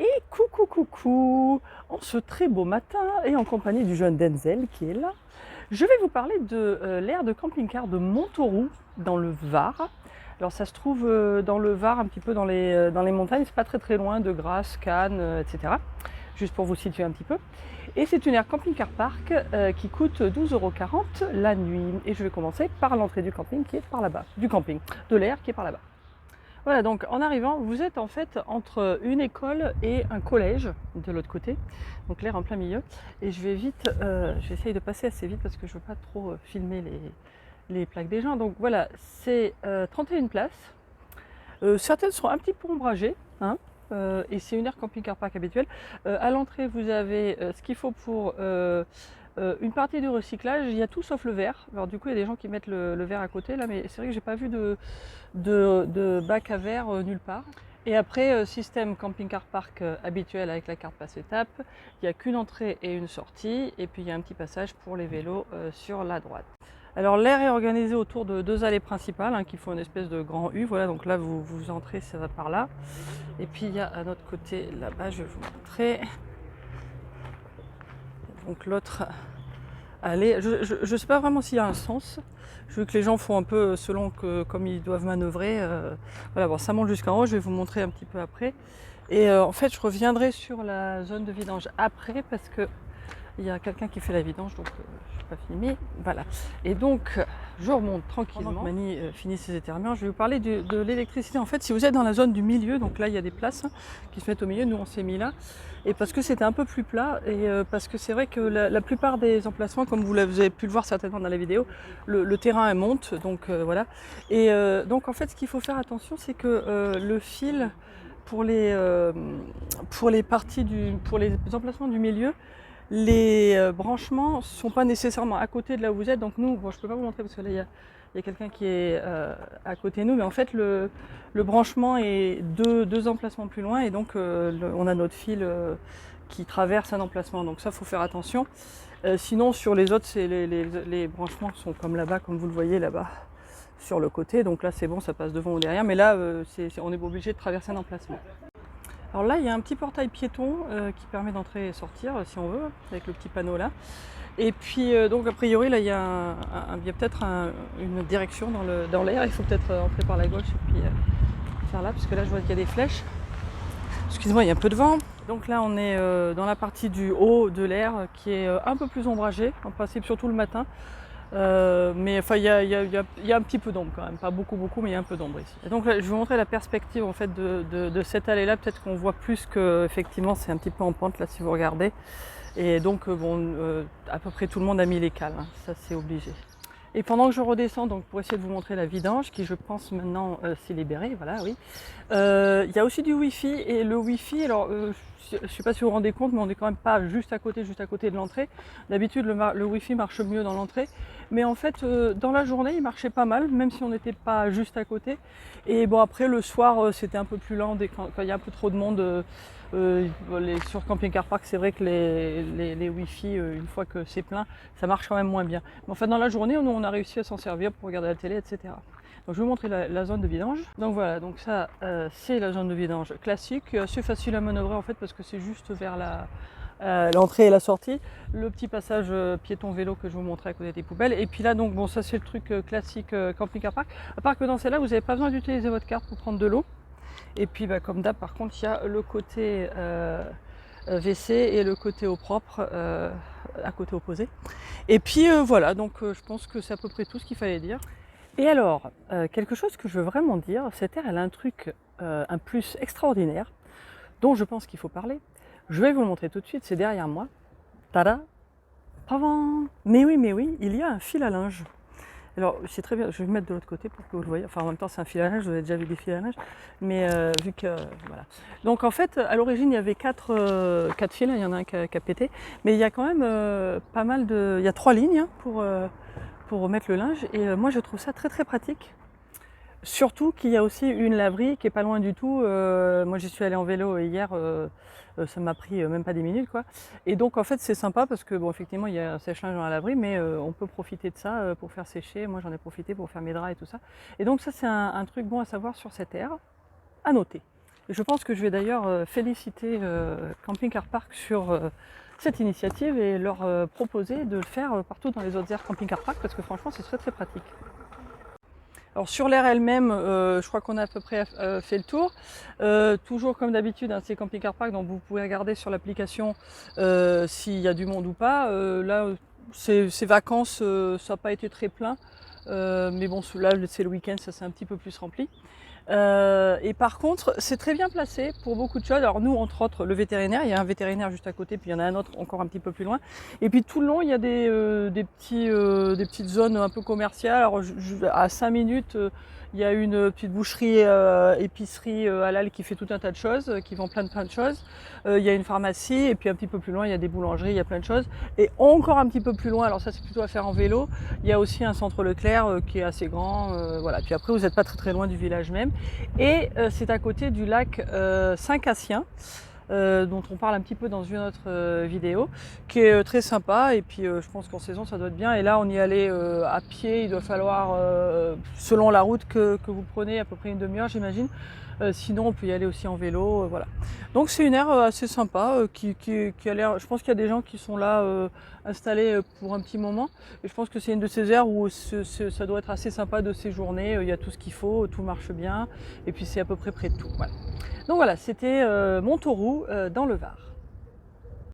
Et coucou coucou, en ce très beau matin et en compagnie du jeune Denzel qui est là, je vais vous parler de l'aire de camping-car de Montauroux dans le Var. Alors ça se trouve dans le Var, un petit peu dans les montagnes, c'est pas très loin de Grasse, Cannes, etc. Juste pour vous situer un petit peu. Et c'est une aire camping-car park qui coûte 12,40 € la nuit. Et je vais commencer par l'entrée du camping qui est par là-bas, du camping, de l'aire qui est par là-bas. Voilà, donc en arrivant, vous êtes en fait entre une école et un collège de l'autre côté, donc l'air en plein milieu. Et je vais vite, j'essaye de passer assez vite parce que je ne veux pas trop filmer les plaques des gens. Donc voilà, c'est 31 places. Certaines sont un petit peu ombragées, hein, et c'est une aire camping-car park habituelle. À l'entrée, vous avez ce qu'il faut pour une partie de recyclage. Il y a tout sauf le verre. Alors du coup, il y a des gens qui mettent le verre à côté là, mais c'est vrai que j'ai pas vu de bac à verre nulle part. Et après, système camping-car park habituel avec la carte passe-étape, il n'y a qu'une entrée et une sortie, et puis il y a un petit passage pour les vélos sur la droite. Alors l'aire est organisée autour de deux allées principales hein, qui font une espèce de grand U. Voilà, donc là vous entrez, ça va par là. Et puis il y a à notre côté, là-bas, je vais vous montrer. Donc l'autre allée, je ne sais pas vraiment s'il y a un sens. Je veux que les gens font un peu selon comme ils doivent manœuvrer. Voilà, bon, ça monte jusqu'en haut, je vais vous montrer un petit peu après. Et en fait, je reviendrai sur la zone de vidange après parce que il y a quelqu'un qui fait la vidange, donc je ne vais pas filmer. Voilà. Et donc, je remonte tranquillement. Pendant que Mani finit ses éternuements, je vais vous parler de l'électricité. En fait, si vous êtes dans la zone du milieu, donc là, il y a des places hein, qui se mettent au milieu. Nous, on s'est mis là. Et parce que c'était un peu plus plat, et parce que c'est vrai que la plupart des emplacements, comme vous avez pu le voir certainement dans la vidéo, le terrain monte, donc voilà. Et donc, en fait, ce qu'il faut faire attention, c'est que le fil pour les pour les emplacements du milieu, les branchements ne sont pas nécessairement à côté de là où vous êtes. Donc nous, bon, je ne peux pas vous montrer parce que là, il y a quelqu'un qui est à côté de nous. Mais en fait, le branchement est deux emplacements plus loin. Et donc, on a notre fil qui traverse un emplacement. Donc ça, il faut faire attention. Sinon, sur les autres, les branchements sont comme là-bas, comme vous le voyez là-bas, sur le côté. Donc là, c'est bon, ça passe devant ou derrière. Mais là, on est obligé de traverser un emplacement. Alors là, il y a un petit portail piéton qui permet d'entrer et sortir si on veut, avec le petit panneau là. Et puis donc a priori là, il y a peut-être une direction dans l'air. Il faut peut-être entrer par la gauche et puis faire là, puisque là je vois qu'il y a des flèches. Excusez-moi, il y a un peu de vent. Donc là, on est dans la partie du haut de l'air qui est un peu plus ombragée, en principe surtout le matin. Mais enfin, il y a un petit peu d'ombre quand même, pas beaucoup, mais il y a un peu d'ombre ici. Et donc là, je vais vous montrer la perspective en fait de cette allée-là. Peut-être qu'on voit plus que effectivement c'est un petit peu en pente là si vous regardez. Et donc à peu près tout le monde a mis les cales, hein. Ça c'est obligé. Et pendant que je redescends, donc pour essayer de vous montrer la vidange, qui je pense maintenant s'est libérée, voilà, oui. Il y a aussi du Wi-Fi, et le Wi-Fi, alors je ne sais pas si vous vous rendez compte, mais on n'est quand même pas juste à côté de l'entrée. D'habitude, le Wi-Fi marche mieux dans l'entrée, mais en fait, dans la journée, il marchait pas mal, même si on n'était pas juste à côté. Et bon, après, le soir, c'était un peu plus lent, quand il y a un peu trop de monde. Sur Camping Car Park, c'est vrai que les Wi-Fi, une fois que c'est plein, ça marche quand même moins bien. Mais enfin, dans la journée, nous, on a réussi à s'en servir pour regarder la télé, etc. Donc, je vais vous montrer la zone de vidange. Donc voilà, donc ça, c'est la zone de vidange classique, assez facile à manœuvrer en fait, parce que c'est juste vers l'entrée et la sortie. Le petit passage piéton vélo que je vous montrais à côté des poubelles. Et puis là, donc bon, ça c'est le truc classique Camping Car Park. À part que dans celle-là, vous n'avez pas besoin d'utiliser votre carte pour prendre de l'eau. Et puis bah, comme d'hab, par contre, il y a le côté WC et le côté eau propre à côté opposé. Et puis voilà, donc je pense que c'est à peu près tout ce qu'il fallait dire. Et alors, quelque chose que je veux vraiment dire, cette aire, elle a un truc, un plus extraordinaire, dont je pense qu'il faut parler. Je vais vous le montrer tout de suite, c'est derrière moi. Tada! Pavan! Mais oui, il y a un fil à linge. Alors, c'est très bien, je vais me mettre de l'autre côté pour que vous le voyez. Enfin, en même temps, c'est un fil à linge, vous avez déjà vu des fils à linge. Mais vu que, voilà. Donc, en fait, à l'origine, il y avait quatre fils, il y en a un qui a pété. Mais il y a quand même pas mal de... Il y a 3 lignes hein, pour remettre le linge. Et moi, je trouve ça très pratique. Surtout qu'il y a aussi une laverie qui est pas loin du tout. Moi j'y suis allée en vélo hier, ça m'a pris même pas 10 minutes quoi. Et donc en fait c'est sympa parce que bon effectivement il y a un sèche-linge dans la laverie, mais on peut profiter de ça pour faire sécher. Moi j'en ai profité pour faire mes draps et tout ça. Et donc ça c'est un truc bon à savoir sur cette aire, à noter. Et je pense que je vais d'ailleurs féliciter Camping Car Park sur cette initiative et leur proposer de le faire partout dans les autres aires Camping Car Park parce que franchement c'est très très pratique. Alors sur l'aire elle-même, je crois qu'on a à peu près fait le tour. Toujours comme d'habitude, hein, c'est Camping Car Park, donc vous pouvez regarder sur l'application s'il y a du monde ou pas. Là, ces vacances, ça n'a pas été très plein. Mais bon, là c'est le week-end, ça s'est un petit peu plus rempli. Et par contre, c'est très bien placé pour beaucoup de choses. Alors nous, entre autres, le vétérinaire, il y a un vétérinaire juste à côté, puis il y en a un autre encore un petit peu plus loin. Et puis tout le long, il y a des petites zones un peu commerciales. Alors à 5 minutes, il y a une petite boucherie, épicerie halal qui fait tout un tas de choses, qui vend plein de choses. Il y a une pharmacie, et puis un petit peu plus loin, il y a des boulangeries, il y a plein de choses. Et encore un petit peu plus loin, alors ça c'est plutôt à faire en vélo, il y a aussi un centre Leclerc qui est assez grand. Voilà. Puis après, vous n'êtes pas très très loin du village même. Et c'est à côté du lac Saint-Cassien, dont on parle un petit peu dans une autre vidéo, qui est très sympa. Et puis je pense qu'en saison, ça doit être bien. Et là, on y allait à pied. Il doit falloir, selon la route que vous prenez, à peu près une demi-heure, j'imagine. Sinon, on peut y aller aussi en vélo, voilà. Donc c'est une aire assez sympa qui a l'air. Je pense qu'il y a des gens qui sont là installés pour un petit moment. Et je pense que c'est une de ces aires où ça doit être assez sympa de séjourner. Il y a tout ce qu'il faut, tout marche bien. Et puis c'est à peu près près de tout. Voilà. Donc voilà, c'était Montauroux dans le Var.